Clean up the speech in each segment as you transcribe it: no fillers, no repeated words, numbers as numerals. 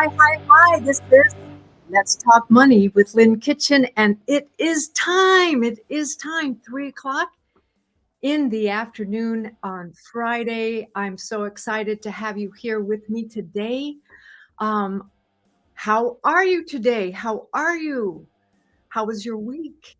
Hi. This is Let's Talk Money with Lynn Kitchen, and it is time. 3 o'clock in the afternoon on Friday. I'm so excited to have you here with me today. Um, how are you today? How are you? How was your week?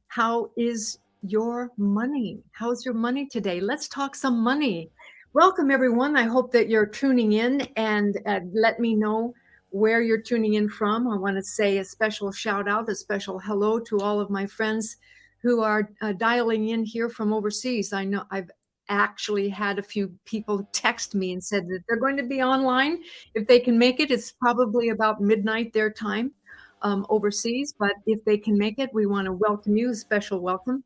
How is your money? How's your money today? Let's talk some money. Welcome, everyone. I hope that you're tuning in and let me know where you're tuning in from. I want to say a special shout out, a special hello to all of my friends who are dialing in here from overseas. I know I've actually had a few people text me and said that they're going to be online if they can make it. It's probably about midnight their time overseas, but if they can make it, we want to welcome you, a special welcome.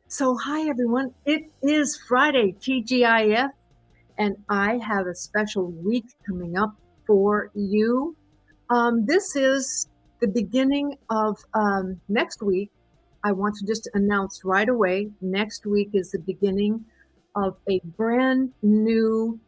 So, hi everyone. It is Friday, TGIF, and I have a special week coming up for you. This is the beginning of next week. I want to just announce right away, next week is the beginning of a brand new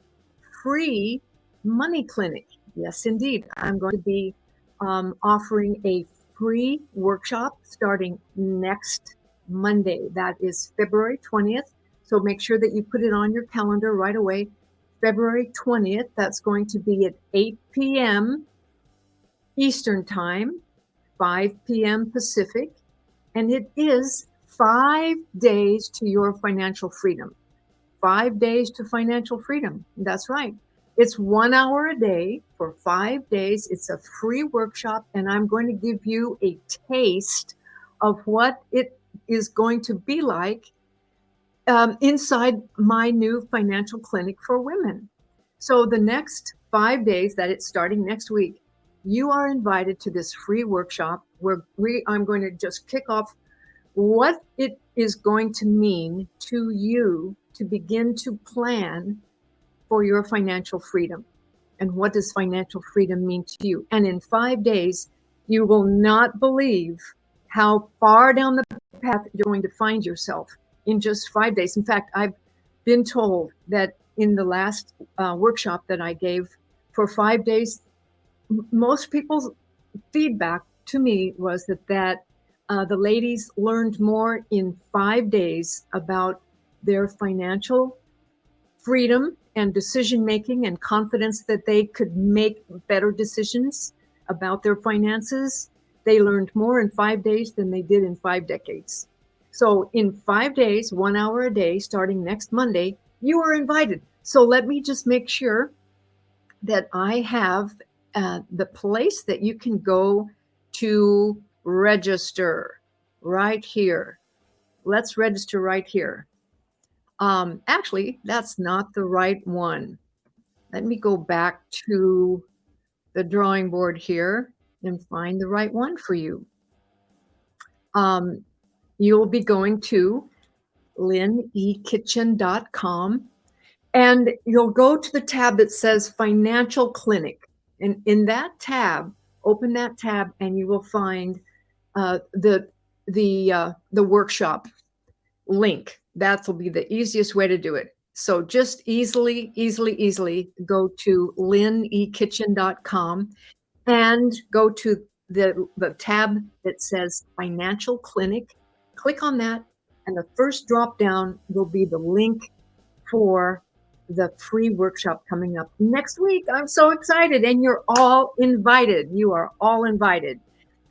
free money clinic. Yes, indeed. I'm going to be offering a free workshop starting next Monday. That is February 20th. So make sure that you put it on your calendar right away. February 20th, that's going to be at 8 p.m. Eastern Time, 5 p.m. Pacific, and it is 5 days to your financial freedom. 5 days to financial freedom. That's right. It's 1 hour a day for 5 days. It's a free workshop, and I'm going to give you a taste of what it is going to be like inside my new financial clinic for women. So the next 5 days that it's starting next week, you are invited to this free workshop where I'm going to just kick off what it is going to mean to you to begin to plan for your financial freedom. And what does financial freedom mean to you? And in 5 days, you will not believe how far down the path you're going to find yourself in just 5 days. In fact, I've been told that in the last workshop that I gave for 5 days, most people's feedback to me was that the ladies learned more in 5 days about their financial freedom and decision making and confidence that they could make better decisions about their finances. They learned more in 5 days than they did in 5 decades. So in 5 days, 1 hour a day, starting next Monday, you are invited. So let me just make sure that I have the place that you can go to register right here. Let's register right here. Actually, that's not the right one. Let me go back to the drawing board here and find the right one for you. You'll be going to lynnekitchen.com, and you'll go to the tab that says Financial Clinic. And in that tab, open that tab, and you will find the workshop link. That will be the easiest way to do it. So just easily go to lynnekitchen.com and go to the tab that says Financial Clinic. Click on that, and the first drop down will be the link for the free workshop coming up next week. I'm so excited, and you're all invited. You are all invited.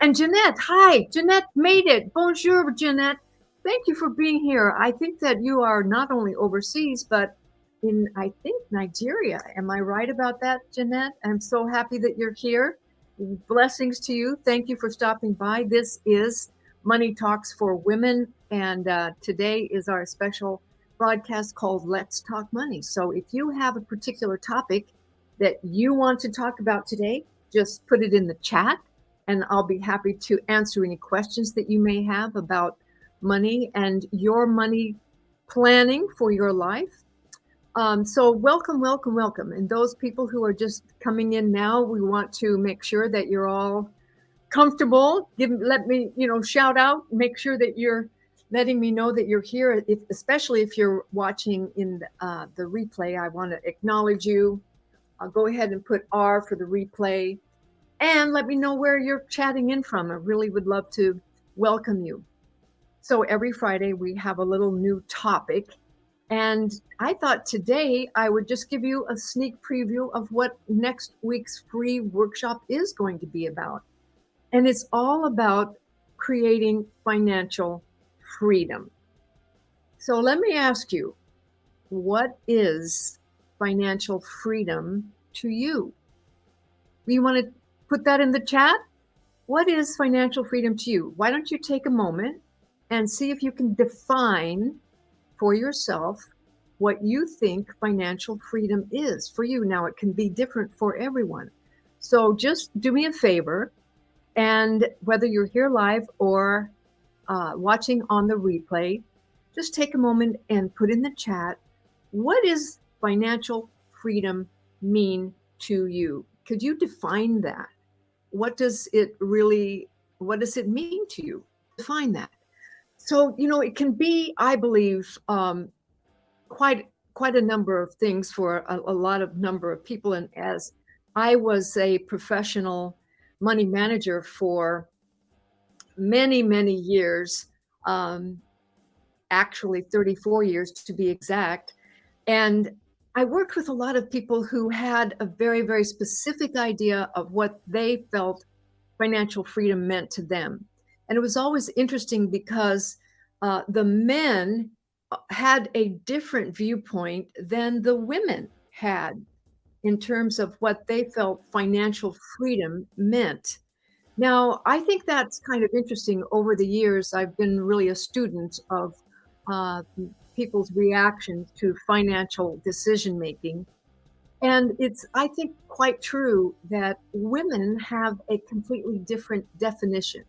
And Jeanette, hi, Jeanette made it. Bonjour, Jeanette. Thank you for being here. I think that you are not only overseas, but in, I think, Nigeria. Am I right about that, Jeanette? I'm so happy that you're here. Blessings to you. Thank you for stopping by. This is Money Talks for Women, and today is our special broadcast called Let's Talk Money. So if you have a particular topic that you want to talk about today, just put it in the chat, and I'll be happy to answer any questions that you may have about money and your money planning for your life. So welcome. And those people who are just coming in now, we want to make sure that you're all comfortable. Let me, shout out, make sure that you're letting me know that you're here. Especially if you're watching in the replay, I want to acknowledge you. I'll go ahead and put R for the replay. and let me know where you're chatting in from. I really would love to welcome you. So every Friday, we have a little new topic. And I thought today I would just give you a sneak preview of what next week's free workshop is going to be about. And it's all about creating financial freedom. So let me ask you, what is financial freedom to you? You want to put that in the chat? What is financial freedom to you? Why don't you take a moment and see if you can define for yourself what you think financial freedom is for you. Now, it can be different for everyone. So just do me a favor, and whether you're here live or watching on the replay, just take a moment and put in the chat, what is financial freedom mean to you? Could you define that? What does it really, what does it mean to you? Define that. So, it can be, I believe, quite a number of things for a lot of number of people. And as I was a professional money manager for many years, um, actually 34 years to be exact, and I worked with a lot of people who had a very specific idea of what they felt financial freedom meant to them. And it was always interesting because the men had a different viewpoint than the women had in terms of what they felt financial freedom meant. Now, I think that's kind of interesting. Over the years, I've been really a student of uh, people's reactions to financial decision making. And it's, I think, quite true that women have a completely different definition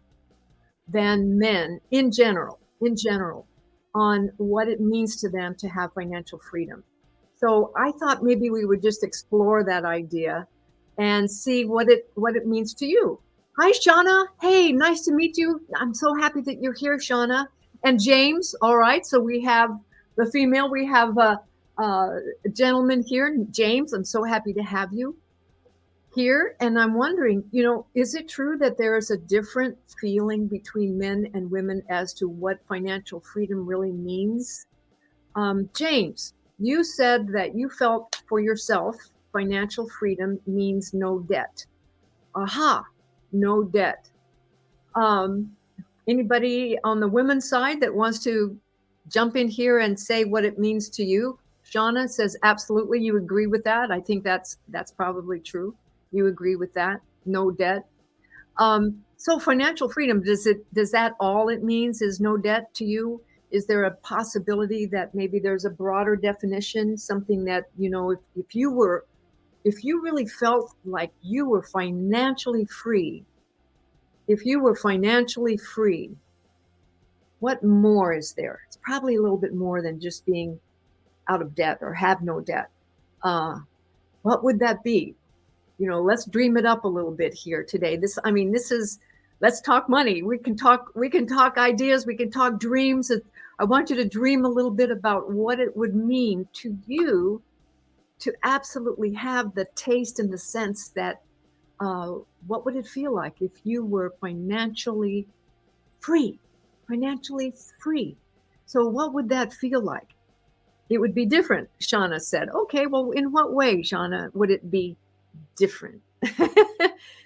than men in general, on what it means to them to have financial freedom. So I thought maybe we would just explore that idea and see what it means to you. Hi, Shauna. Hey, nice to meet you. I'm so happy that you're here, Shauna. And James. All right. So we have the female. We have a gentleman here, James. I'm so happy to have you here. And I'm wondering, is it true that there is a different feeling between men and women as to what financial freedom really means? James, you said that you felt for yourself financial freedom means no debt. Aha, no debt. Um, Anybody on the women's side that wants to jump in here and say what it means to you? Shauna says absolutely, you agree with that. I think that's probably true. You agree with that? No debt. So financial freedom, does that all it means is no debt to you? Is there a possibility that maybe there's a broader definition, something that, if you really felt like you were financially free, if you were financially free, what more is there? It's probably a little bit more than just being out of debt or have no debt. What would that be? Let's dream it up a little bit here today. This is, let's talk money. We can talk ideas, we can talk dreams. I want you to dream a little bit about what it would mean to you to absolutely have the taste and the sense that what would it feel like if you were financially free? Financially free. So what would that feel like? It would be different, Shauna said. Okay, well, in what way, Shauna, would it be different?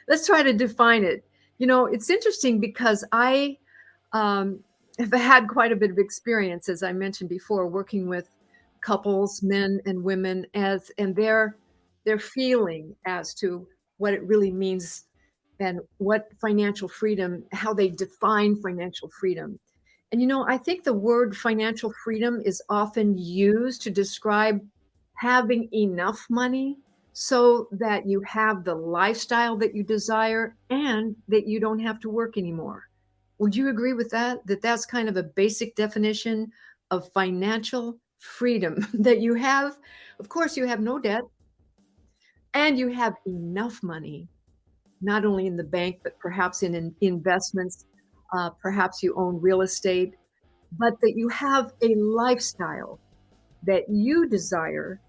Let's try to define it. It's interesting because I have had quite a bit of experience, as I mentioned before, working with couples, men and women, and their feeling as to what it really means and what financial freedom, how they define financial freedom. And I think the word financial freedom is often used to describe having enough money so that you have the lifestyle that you desire and that you don't have to work anymore. Would you agree with that? That that's kind of a basic definition of financial freedom, that you have, of course, you have no debt and you have enough money, not only in the bank, but perhaps in investments. Perhaps you own real estate, but that you have a lifestyle that you desire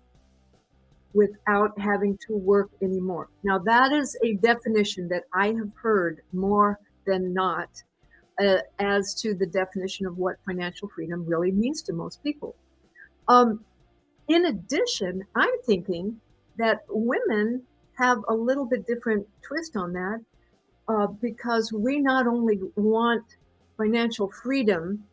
without having to work anymore. Now, that is a definition that I have heard more than not as to the definition of what financial freedom really means to most people. Um, in addition, I'm thinking that women have a little bit different twist on that because we not only want financial freedom.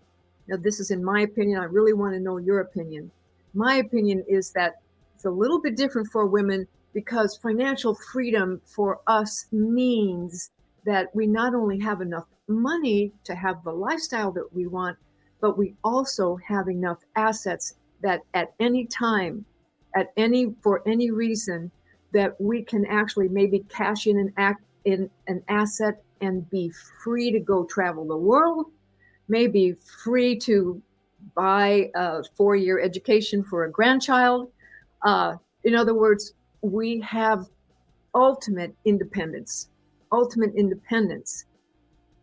Now, this is in my opinion. I really want to know your opinion. My opinion is that it's a little bit different for women because financial freedom for us means that we not only have enough money to have the lifestyle that we want, but we also have enough assets that at any time, for any reason, that we can actually maybe cash in an asset and be free to go travel the world, maybe free to buy a 4-year education for a grandchild. In other words, we have ultimate independence, ultimate independence.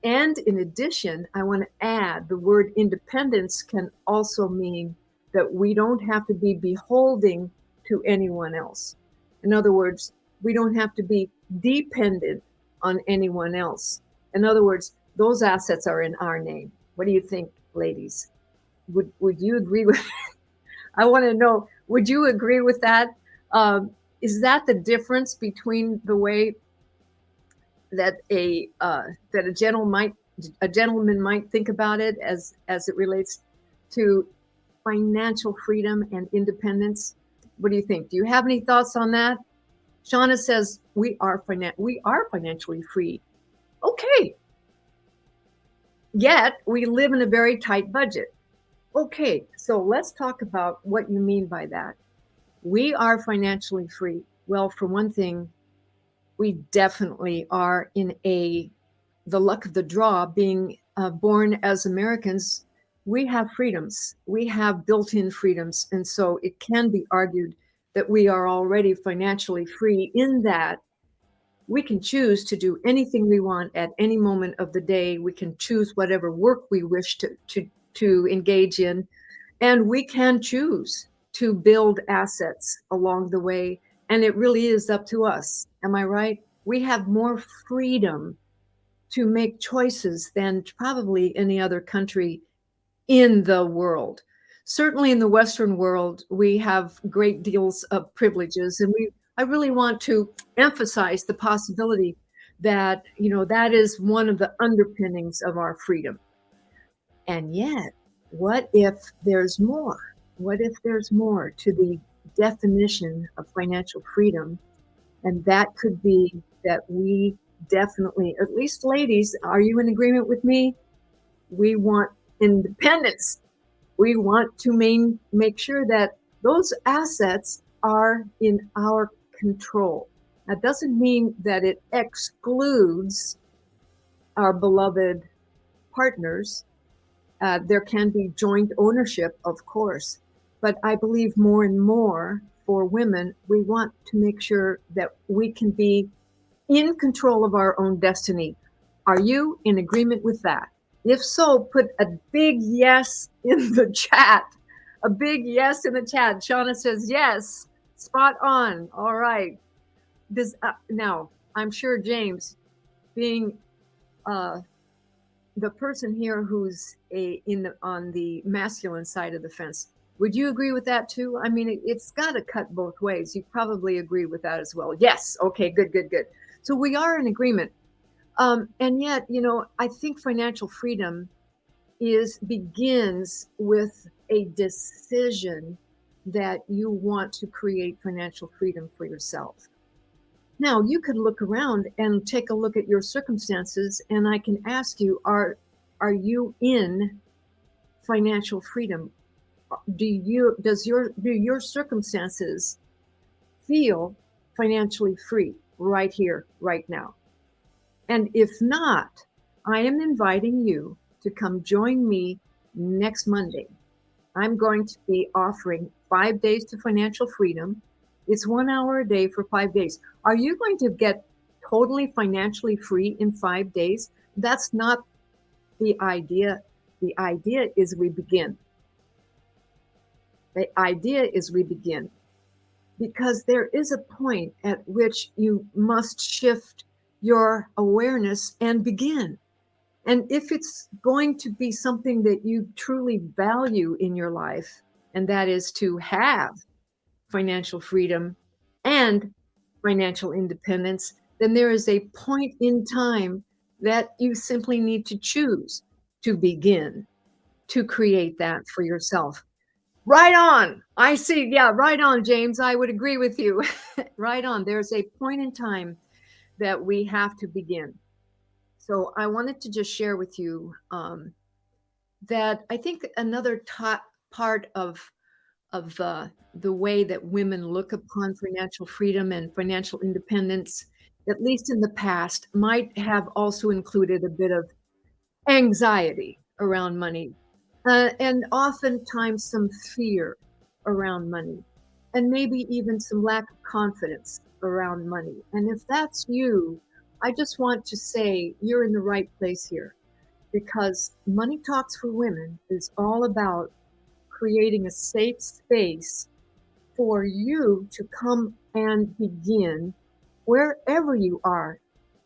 And in addition, I want to add the word independence can also mean that we don't have to be beholding to anyone else. In other words, we don't have to be dependent on anyone else. In other words, those assets are in our name. What do you think, ladies? Would you agree with? I want to know. Would you agree with that? Is that the difference between the way that a gentleman might think about it as it relates to financial freedom and independence? What do you think? Do you have any thoughts on that? Shauna says we are financially free. Okay. Yet we live in a very tight budget. Okay, so let's talk about what you mean by that. We are financially free. Well, for one thing, we definitely are in the luck of the draw being born as Americans. We have freedoms. We have built-in freedoms. And so it can be argued that we are already financially free in that we can choose to do anything we want at any moment of the day. We can choose whatever work we wish to engage in, and we can choose to build assets along the way. And it really is up to us. Am I right? We have more freedom to make choices than probably any other country in the world. Certainly in the Western world, we have great deals of privileges, and I really want to emphasize the possibility that, that is one of the underpinnings of our freedom. And yet, what if there's more? What if there's more to the definition of financial freedom? And that could be that we definitely, at least ladies, are you in agreement with me? We want independence. We want to make sure that those assets are in our control. That doesn't mean that it excludes our beloved partners. There can be joint ownership, of course, but I believe more and more for women, we want to make sure that we can be in control of our own destiny. Are you in agreement with that? If so, put a big yes in the chat. A big yes in the chat. Shauna says yes. Spot on. All right. Now, I'm sure James, being the person here who's on the masculine side of the fence, would you agree with that too? I mean, it's got to cut both ways. You probably agree with that as well. Yes. Okay. Good. Good. Good. So we are in agreement. And yet, I think financial freedom begins with a decision that you want to create financial freedom for yourself. Now, you could look around and take a look at your circumstances, and I can ask you, are you in financial freedom? Do your circumstances feel financially free right here, right now? And if not, I am inviting you to come join me next Monday. I'm going to be offering 5 days to financial freedom. It's 1 hour a day for 5 days. Are you going to get totally financially free in 5 days? That's not the idea. The idea is we begin. The idea is we begin. because there is a point at which you must shift your awareness and begin. And if it's going to be something that you truly value in your life, and that is to have financial freedom and financial independence, then there is a point in time that you simply need to choose to begin to create that for yourself. Right on. I see. Yeah, right on, James. I would agree with you. Right on. There's a point in time that we have to begin. So I wanted to just share with you that I think another top part of the way that women look upon financial freedom and financial independence, at least in the past, might have also included a bit of anxiety around money, and oftentimes some fear around money, and maybe even some lack of confidence around money. And if that's you, I just want to say you're in the right place here, because Money Talks for Women is all about creating a safe space for you to come and begin wherever you are.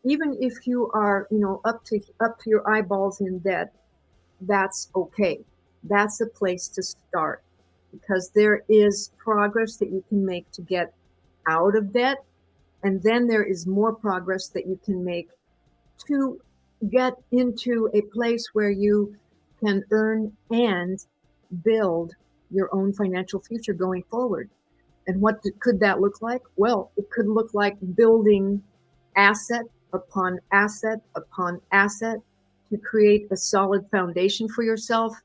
Even if you are, up to your eyeballs in debt, that's okay. That's a place to start, because there is progress that you can make to get out of debt, and then there is more progress that you can make to get into a place where you can earn and build your own financial future going forward. And what could that look like? Well, it could look like building asset upon asset upon asset to create a solid foundation for yourself,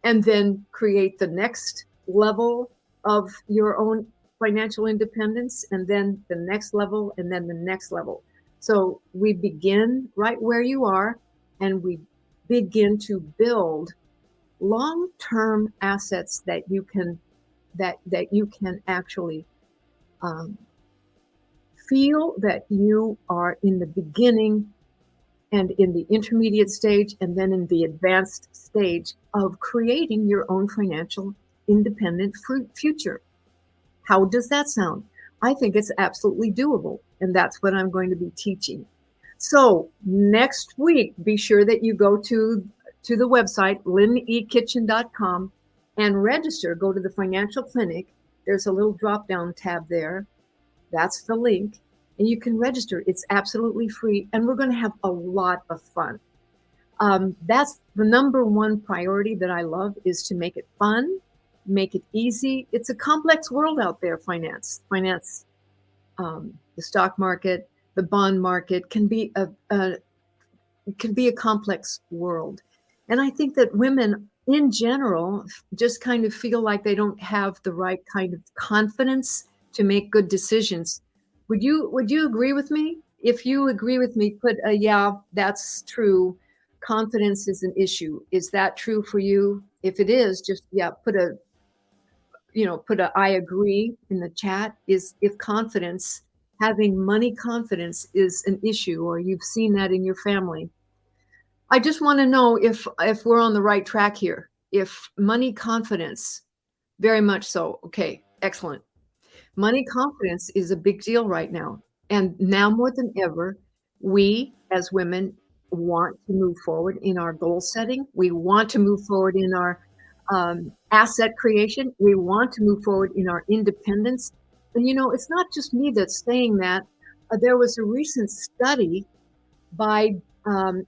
and then create the next level of your own financial independence, and then the next level, and then the next level. So we begin right where you are, and we begin to build long-term assets that you can actually um, feel that you are in the beginning and in the intermediate stage and then in the advanced stage of creating your own financial independent future. How does that sound? I think it's absolutely doable, and that's what I'm going to be teaching. So next week, be sure that you go to the website, lynnekitchen.com, and register. Go to the financial clinic. There's a little drop-down tab there. That's the link, and you can register. It's absolutely free, and we're going to have a lot of fun. That's the number one priority that I love, is to make it fun, make it easy. It's a complex world out there, finance. The stock market, the bond market can be a complex world. And I think that women in general just kind of feel like they don't have the right kind of confidence to make good decisions. Would you agree with me? If you agree with me, put a yeah, that's true. Confidence is an issue. Is that true for you? If it is, just yeah, put a I agree in the chat. Is if confidence, having money confidence is an issue, or you've seen that in your family. I just want to know if we're on the right track here. If money confidence, very much so. Okay, excellent. Money confidence is a big deal right now. And now more than ever, we as women want to move forward in our goal setting. We want to move forward in our asset creation. We want to move forward in our independence. And it's not just me that's saying that. There was a recent study by,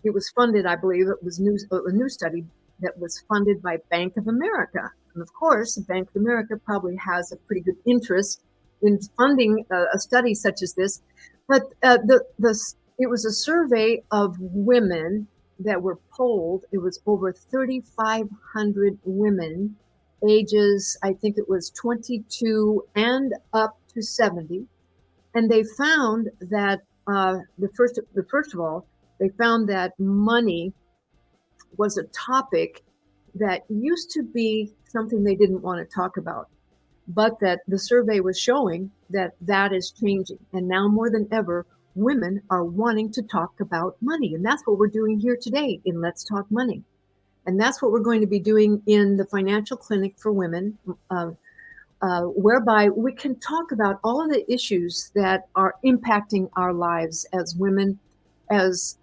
it was funded, I believe it was a new study that was funded by Bank of America. And of course, Bank of America probably has a pretty good interest in funding a study such as this. But it was a survey of women that were polled. It was over 3,500 women, ages, I think it was 22 and up to 70. And they found that first of all, they found that money was a topic that used to be something they didn't want to talk about, but that the survey was showing that that is changing. And now more than ever, women are wanting to talk about money. And that's what we're doing here today in Let's Talk Money. And that's what we're going to be doing in the financial clinic for women. whereby we can talk about all of the issues that are impacting our lives as women, as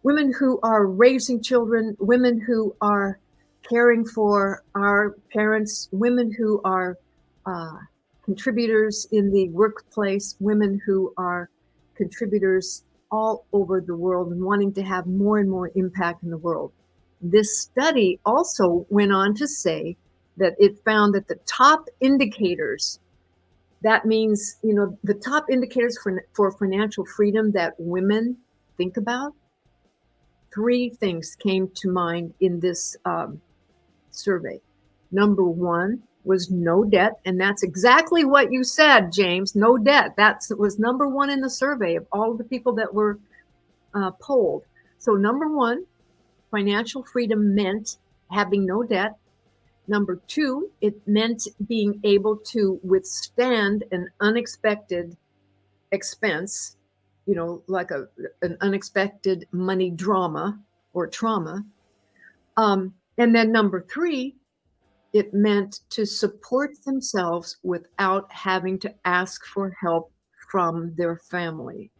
women who are raising children, women who are caring for our parents, women who are uh, contributors in the workplace, women who are contributors all over the world and wanting to have more and more impact in the world. This study also went on to say that it found that the top indicators, that means, the top indicators for financial freedom that women think about, three things came to mind in this survey. Number one was no debt, and that's exactly what you said, James. No debt. That was number one in the survey of all of the people that were polled. So number one, financial freedom meant having no debt. Number two, it meant being able to withstand an unexpected expense, like an unexpected money drama or trauma. And then number three, it meant to support themselves without having to ask for help from their family.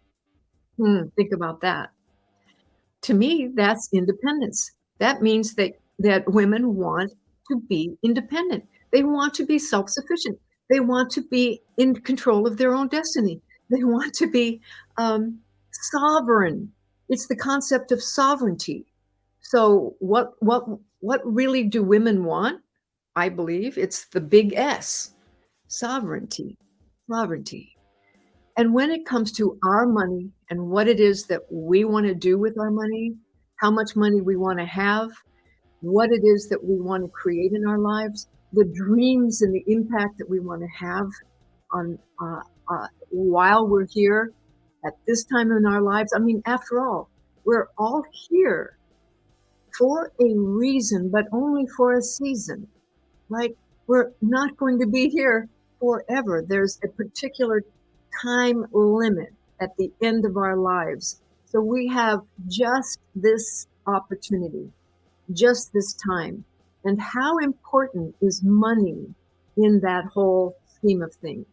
Think about that. To me, that's independence. That means that women want to be independent. They want to be self-sufficient. They want to be in control of their own destiny. They want to be sovereign. It's the concept of sovereignty. So what really do women want? I believe it's the big S, sovereignty, sovereignty. And when it comes to our money and what it is that we want to do with our money, how much money we want to have, what it is that we want to create in our lives, the dreams and the impact that we want to have on while we're here at this time in our lives. I mean, after all, we're all here for a reason, but only for a season, right? We're not going to be here forever. There's a particular time limit at the end of our lives. So we have just this opportunity, just this time. And how important is money in that whole scheme of things?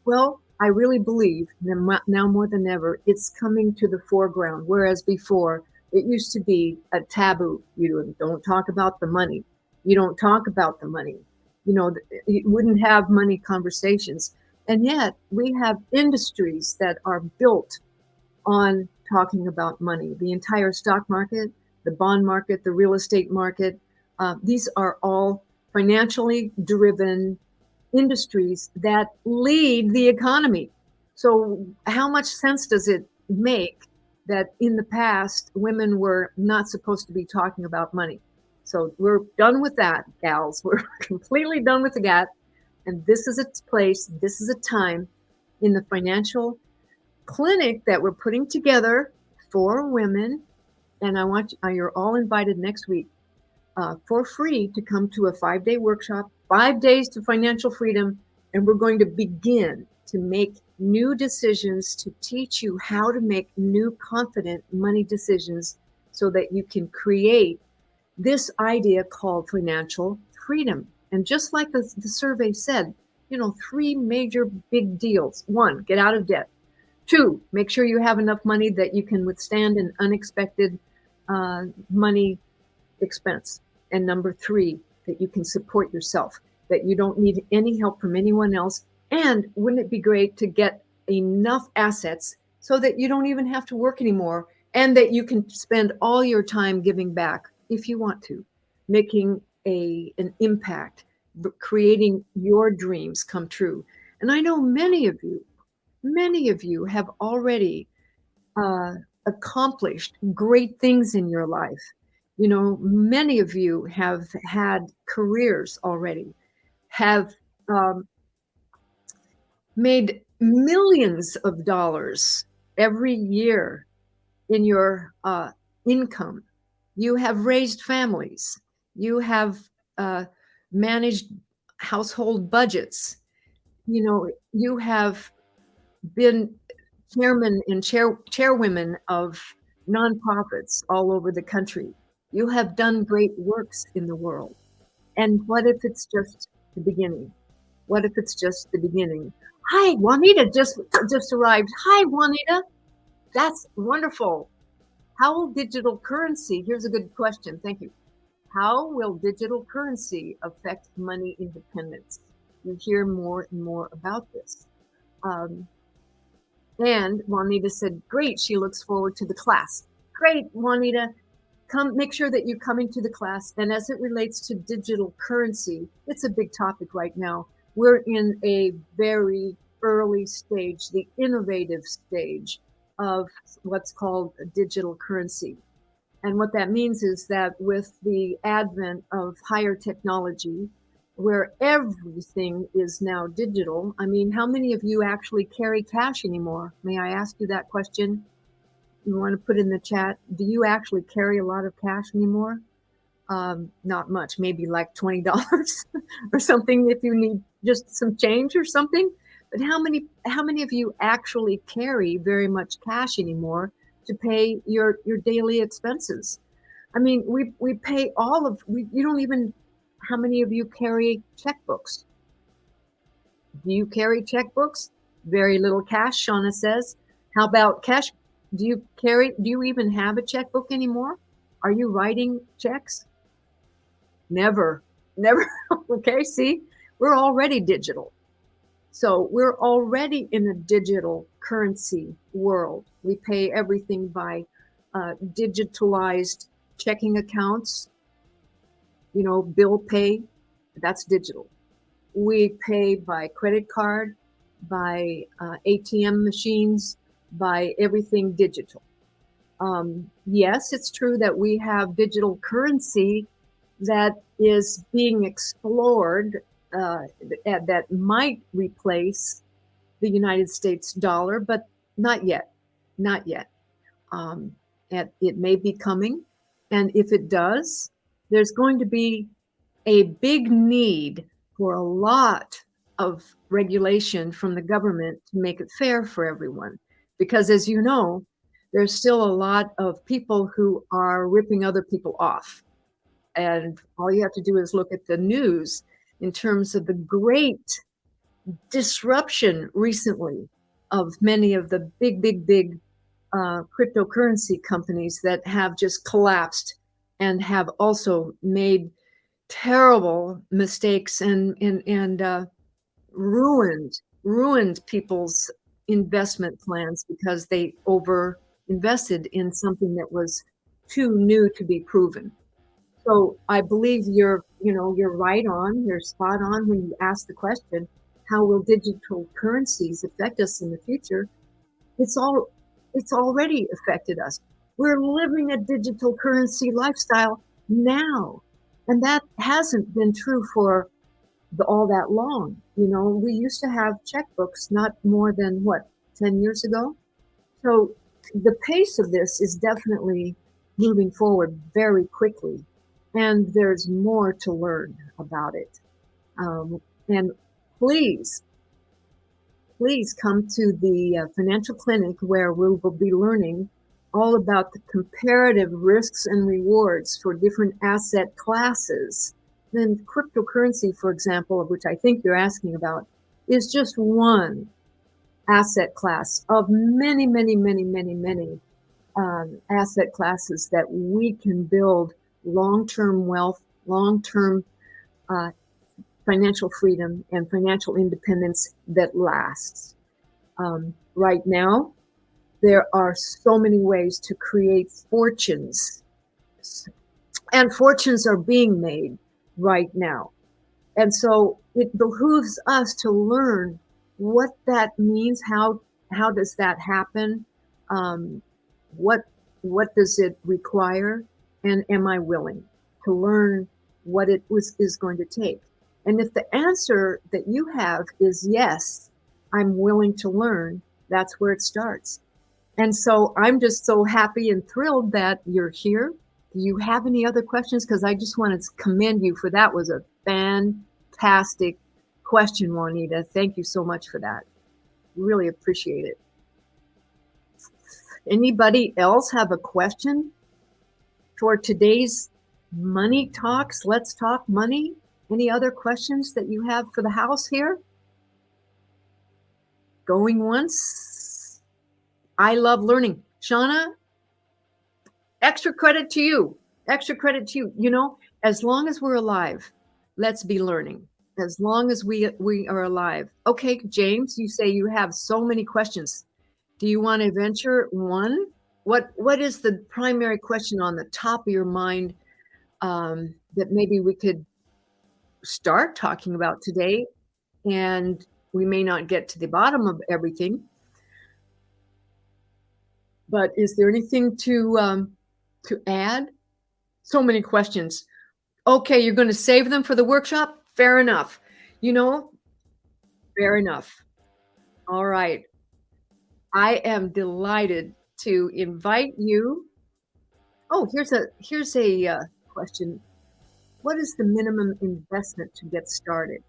Well, I really believe now more than ever, it's coming to the foreground, whereas before it used to be a taboo. You don't talk about the money. You don't talk about the money. You wouldn't have money conversations. And yet we have industries that are built on talking about money. The entire stock market, the bond market, the real estate market, these are all financially driven industries that lead the economy. So how much sense does it make that in the past women were not supposed to be talking about money? So we're done with that, gals. We're completely done with that. And this is a place, this is a time in the financial clinic that we're putting together for women. And you're all invited next week for free to come to a 5-day workshop, 5 days to financial freedom. And we're going to begin to make new decisions to teach you how to make new confident money decisions so that you can create this idea called financial freedom. And just like the survey said, three major big deals. One, get out of debt. Two, make sure you have enough money that you can withstand an unexpected money expense. And number three, that you can support yourself, that you don't need any help from anyone else. And wouldn't it be great to get enough assets so that you don't even have to work anymore and that you can spend all your time giving back if you want to, making an impact, creating your dreams come true. And I know many of you have already accomplished great things in your life. Many of you have had careers already, have made millions of dollars every year in your income. You have raised families. You have managed household budgets. You have been chairman and chairwomen of nonprofits all over the country. You have done great works in the world. And what if it's just the beginning? What if it's just the beginning? Hi, Juanita just arrived. Hi, Juanita. That's wonderful. How will digital currency, here's a good question, thank you. How will digital currency affect money independence? You hear more and more about this. Um, and Juanita said, great, she looks forward to the class. Great, Juanita, come make sure that you come into the class. And as it relates to digital currency, it's a big topic right now. We're in a very early stage, the innovative stage of what's called digital currency. And what that means is that with the advent of higher technology, where everything is now digital, I mean, how many of you actually carry cash anymore? May I ask you that question? You want to put in the chat, do you actually carry a lot of cash anymore? Not much, maybe like $20 or something if you need just some change or something. But how many of you actually carry very much cash anymore to pay your daily expenses? I mean, we pay you don't even, how many of you carry checkbooks? Do you carry checkbooks? Very little cash, Shauna says. How about cash? Do you even have a checkbook anymore? Are you writing checks? Never. Okay, see, we're already digital. So we're already in a digital currency world. We pay everything by digitalized checking accounts, bill pay, that's digital. We pay by credit card, by ATM machines, by everything digital. Yes, it's true that we have digital currency that is being explored that might replace the United States dollar, but not yet. Not yet. It may be coming. And if it does, there's going to be a big need for a lot of regulation from the government to make it fair for everyone. Because as you know, there's still a lot of people who are ripping other people off. And all you have to do is look at the news in terms of the great disruption recently of many of the big cryptocurrency companies that have just collapsed and have also made terrible mistakes and ruined people's investment plans because they over invested in something that was too new to be proven. So I believe you're right on, you're spot on when you ask the question, how will digital currencies affect us in the future? It's already affected us. We're living a digital currency lifestyle now. And that hasn't been true for all that long. We used to have checkbooks not more than 10 years ago. So the pace of this is definitely moving forward very quickly. And there's more to learn about it. And please come to the financial clinic where we will be learning all about the comparative risks and rewards for different asset classes. Then cryptocurrency, for example, which I think you're asking about, is just one asset class of many asset classes that we can build long-term wealth, long-term financial freedom, and financial independence that lasts. Right now, there are so many ways to create fortunes, and fortunes are being made right now. And so it behooves us to learn what that means. How does that happen? What does it require? And am I willing to learn what it is going to take? And if the answer that you have is yes, I'm willing to learn, that's where it starts. And so I'm just so happy and thrilled that you're here. Do you have any other questions? Because I just want to commend you for that. Was a fantastic question, Juanita. Thank you so much for that. Really appreciate it. Anybody else have a question for today's money talks? Let's talk money. Any other questions that you have for the house here? Going once? I love learning. Shauna, extra credit to you. Extra credit to you. You know, as long as we're alive, let's be learning. As long as we are alive. Okay, James, you say you have so many questions. Do you want to venture one? What is the primary question on the top of your mind that maybe we could start talking about today? And we may not get to the bottom of everything, but is there anything to add? So many questions. Okay, you're going to save them for the workshop? Fair enough. You know, fair enough. All right. I am delighted to invite you. Oh, here's a question. What is the minimum investment to get started?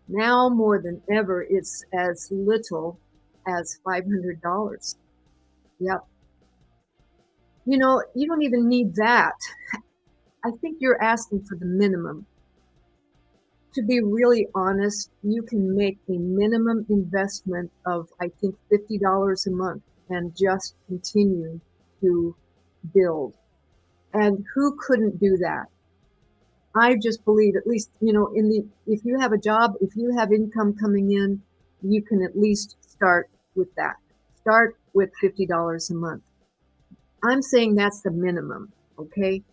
Now more than ever, it's as little as $500. Yep. You know, you don't even need that. I think you're asking for the minimum. To be really honest, you can make a minimum investment of, I think, $50 a month and just continue to build. And who couldn't do that? I just believe, at least, you know, if you have a job, if you have income coming in, you can at least start with that. Start with $50 a month. I'm saying that's the minimum, okay?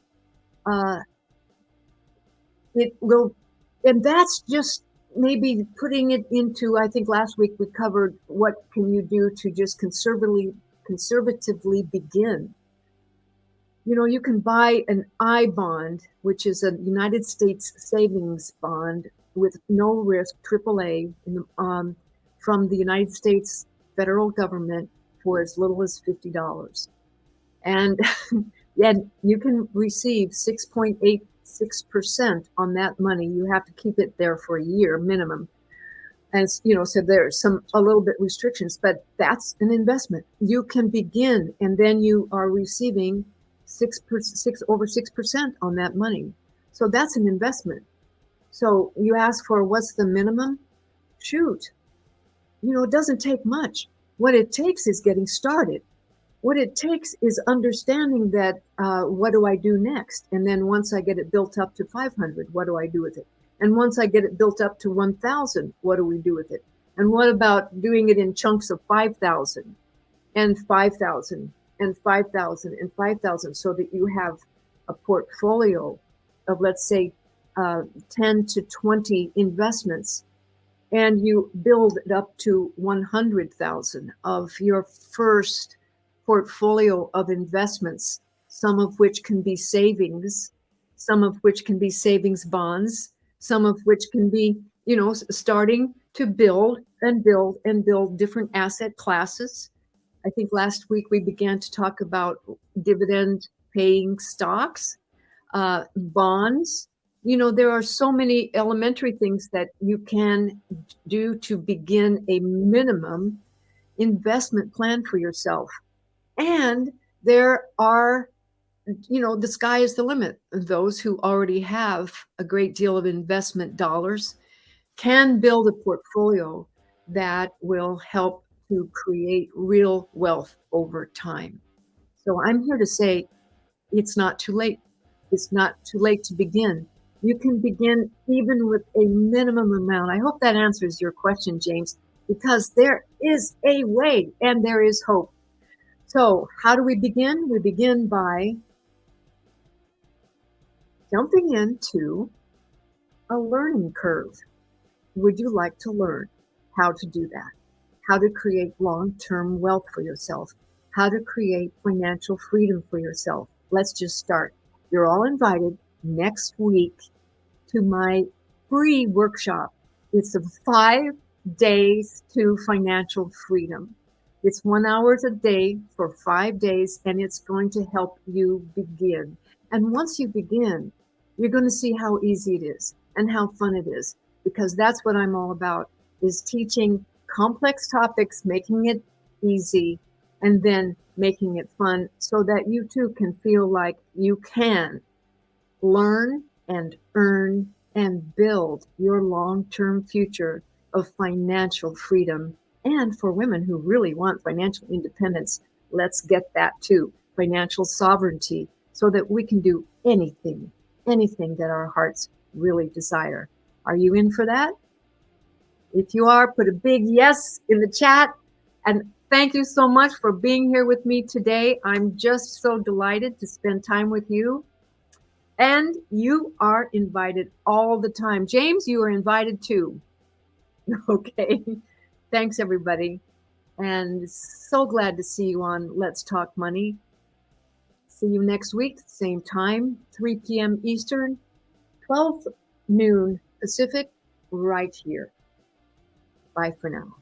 It will, and that's just maybe putting it into, I think last week we covered what can you do to just conservatively begin. You know, you can buy an I bond, which is a United States savings bond with no risk, AAA, from the United States federal government for as little as $50. And and you can receive 6.86% on that money. You have to keep it there for a year minimum. And you know, so there's a little bit restrictions, but that's an investment. You can begin, and then you are receiving 6% on that money. So that's an investment. So you ask for what's the minimum? Shoot, you know, it doesn't take much. What it takes is getting started. What it takes is understanding that what do I do next? And then once I get it built up to 500, what do I do with it? And once I get it built up to 1,000, what do we do with it? And what about doing it in chunks of 5,000 and 5,000 and 5,000 and 5,000 so that you have a portfolio of, let's say, 10 to 20 investments, and you build it up to 100,000 of your first portfolio of investments, some of which can be savings, some of which can be savings bonds, some of which can be, you know, starting to build and build and build different asset classes. I think last week we began to talk about dividend paying stocks, bonds. You know, there are so many elementary things that you can do to begin a minimum investment plan for yourself. And there are, you know, the sky is the limit. Those who already have a great deal of investment dollars can build a portfolio that will help to create real wealth over time. So I'm here to say it's not too late. It's not too late to begin. You can begin even with a minimum amount. I hope that answers your question, James, because there is a way and there is hope. So how do we begin? We begin by jumping into a learning curve. Would you like to learn how to do that? How to create long-term wealth for yourself? How to create financial freedom for yourself? Let's just start. You're all invited next week to my free workshop. It's 5 days to financial freedom. It's 1 hour a day for 5 days, and it's going to help you begin. And once you begin, you're going to see how easy it is and how fun it is, because that's what I'm all about, is teaching complex topics, making it easy, and then making it fun so that you too can feel like you can learn and earn and build your long-term future of financial freedom. And for women who really want financial independence, let's get that too, financial sovereignty, so that we can do anything that our hearts really desire. Are you in for that? If you are, put a big yes in the chat. And thank you so much for being here with me today. I'm just so delighted to spend time with you. And you are invited all the time. James, you are invited too. Okay. Thanks, everybody. And so glad to see you on Let's Talk Money. See you next week, same time, 3 p.m. Eastern, 12 noon Pacific, right here. Bye for now.